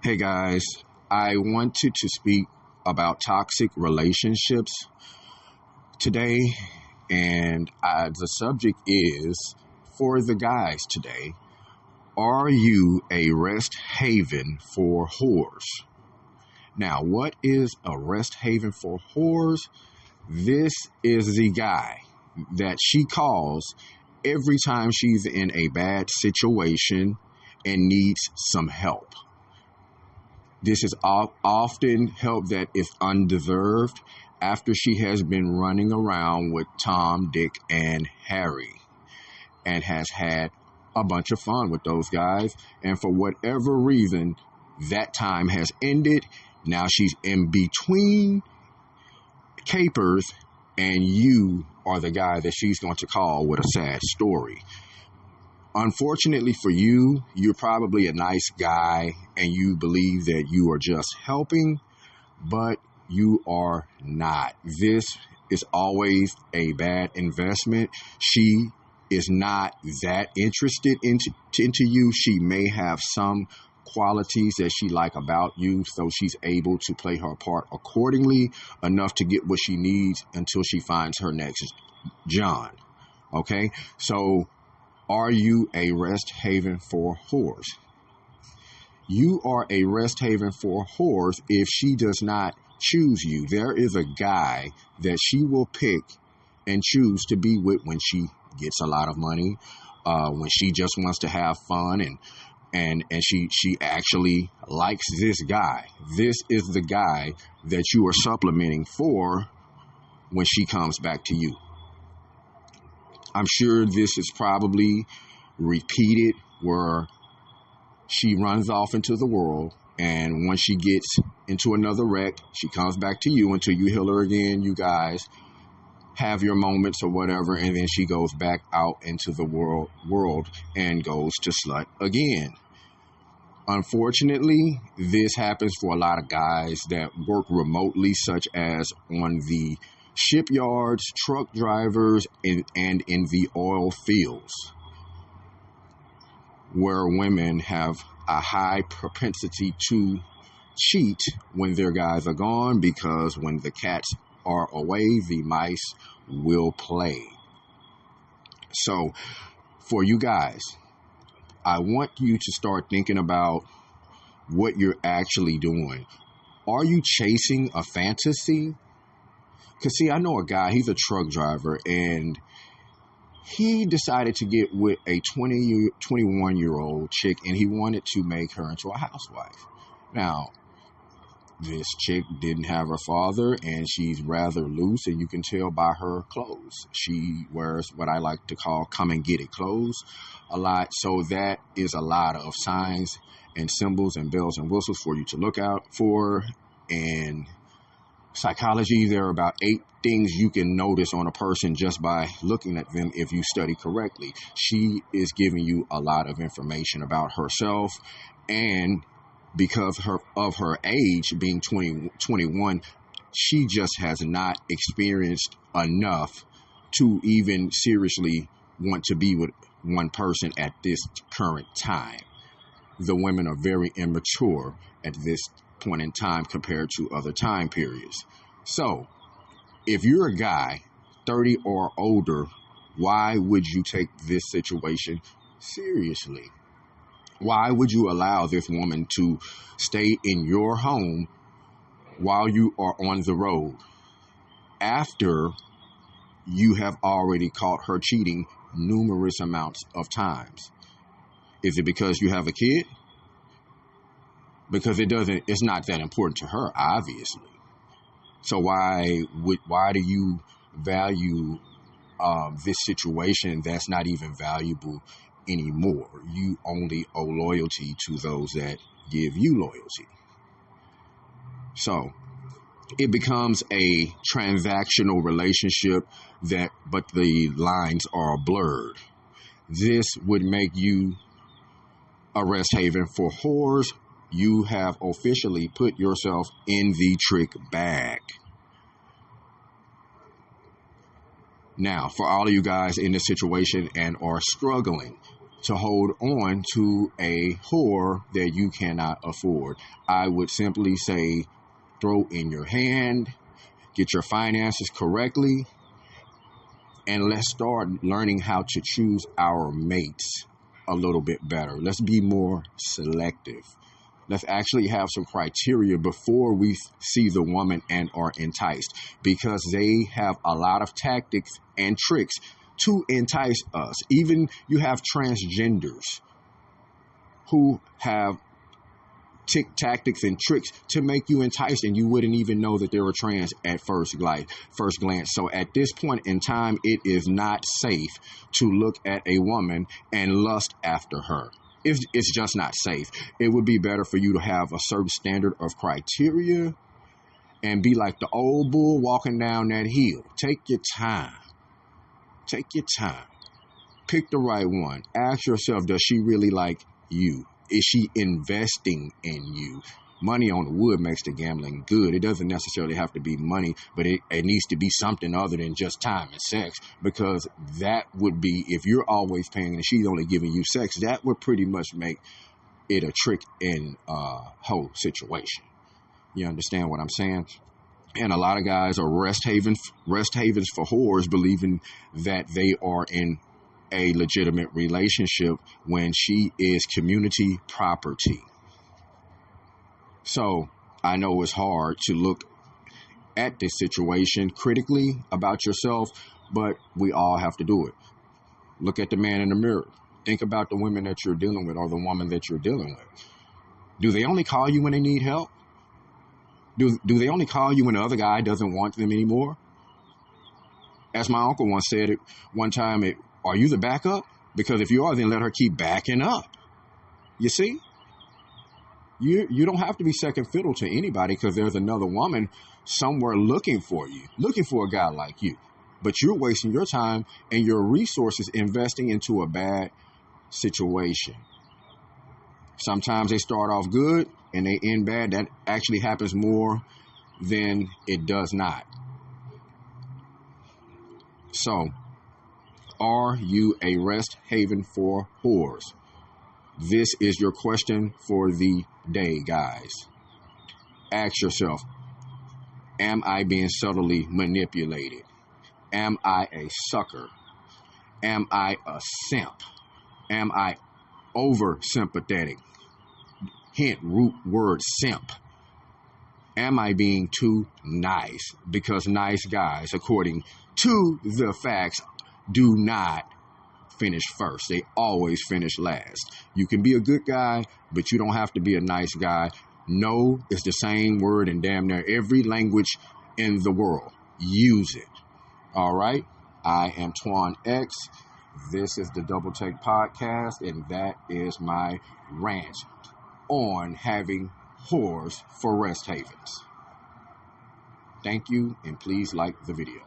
Hey guys, I wanted to speak about toxic relationships today, and the subject is for the guys today. Are you a rest haven for whores? Now, what is a rest haven for whores? This is the guy that she calls every time she's in a bad situation and needs some help. This is often help that is undeserved after she has been running around with Tom, Dick, and Harry and has had a bunch of fun with those guys. And for whatever reason, that time has ended. Now she's in between capers, and you are the guy that she's going to call with a sad story. Unfortunately for you, you're probably a nice guy and you believe that you are just helping, but you are not. This is always a bad investment. She is not that interested into you. She may have some qualities that she like about you, so she's able to play her part accordingly enough to get what she needs until she finds her next John. Okay, so are you a rest haven for whores? You are a rest haven for whores if she does not choose you. There is a guy that she will pick and choose to be with when she gets a lot of money, when she just wants to have fun, and she actually likes this guy. This is the guy that you are supplementing for when she comes back to you. I'm sure this is probably repeated where she runs off into the world, and once she gets into another wreck, she comes back to you until you heal her again. You guys have your moments or whatever, and then she goes back out into the world and goes to slut again. Unfortunately, this happens for a lot of guys that work remotely, such as on the shipyards, truck drivers, and in the oil fields, where women have a high propensity to cheat when their guys are gone, because when the cats are away, the mice will play. So for you guys, I want you to start thinking about what you're actually doing. Are you chasing a fantasy? Because, see, I know a guy, he's a truck driver, and he decided to get with a 21-year-old chick, and he wanted to make her into a housewife. Now, this chick didn't have her father, and she's rather loose, and you can tell by her clothes. She wears what I like to call come and get it clothes a lot. So that is a lot of signs and symbols and bells and whistles for you to look out for. And psychology, there are about 8 things you can notice on a person just by looking at them if you study correctly. She is giving you a lot of information about herself, and because of her age, being 21, she just has not experienced enough to even seriously want to be with one person at this current time. The women are very immature at this point in time compared to other time periods. So if you're a guy 30 or older, why would you take this situation seriously? Why would you allow this woman to stay in your home while you are on the road after you have already caught her cheating numerous amounts of times? Is it because you have a kid? Because it's not that important to her, obviously. So why do you value this situation that's not even valuable anymore? You only owe loyalty to those that give you loyalty. So it becomes a transactional relationship but the lines are blurred. This would make you a rest haven for whores. You have officially put yourself in the trick bag. Now, for all of you guys in this situation and are struggling, to hold on to a whore that you cannot afford. I would simply say throw in your hand, get your finances correctly, and let's start learning how to choose our mates a little bit better. Let's be more selective. Let's actually have some criteria before we see the woman and are enticed, because they have a lot of tactics and tricks to entice us. Even you have transgenders who have tactics and tricks to make you enticed, and you wouldn't even know that they were trans at first glance. So at this point in time, it is not safe to look at a woman and lust after her. It's just not safe. It would be better for you to have a certain standard of criteria and be like the old bull walking down that hill. Take your time. Take your time. Pick the right one. Ask yourself, does she really like you? Is she investing in you? Money on the wood makes the gambling good. It doesn't necessarily have to be money, but it needs to be something other than just time and sex, because that would be, if you're always paying and she's only giving you sex, that would pretty much make it a trick in whole situation. You understand what I'm saying? And a lot of guys are rest havens for whores, believing that they are in a legitimate relationship when she is community property. So I know it's hard to look at this situation critically about yourself, but we all have to do it. Look at the man in the mirror. Think about the women that you're dealing with, or the woman that you're dealing with. Do they only call you when they need help? Do they only call you when the other guy doesn't want them anymore? As my uncle once said it one time, are you the backup? Because if you are, then let her keep backing up. You see? You don't have to be second fiddle to anybody, because there's another woman somewhere looking for you, looking for a guy like you. But you're wasting your time and your resources investing into a bad situation. Sometimes they start off good and they end bad. That actually happens more than it does not. So, are you a rest haven for whores? This is your question for the day, guys. Ask yourself, am I being subtly manipulated? Am I a sucker? Am I a simp? Am I over sympathetic? Hint, root word simp. Am I being too nice? Because nice guys, according to the facts, do not finish first. They always finish last. You can be a good guy, but you don't have to be a nice guy. No is the same word in damn near every language in the world. Use it. All right? I am Twaun X. This is the Double Take Podcast, and that is my rant on having whores for rest havens. Thank you, and please like the video.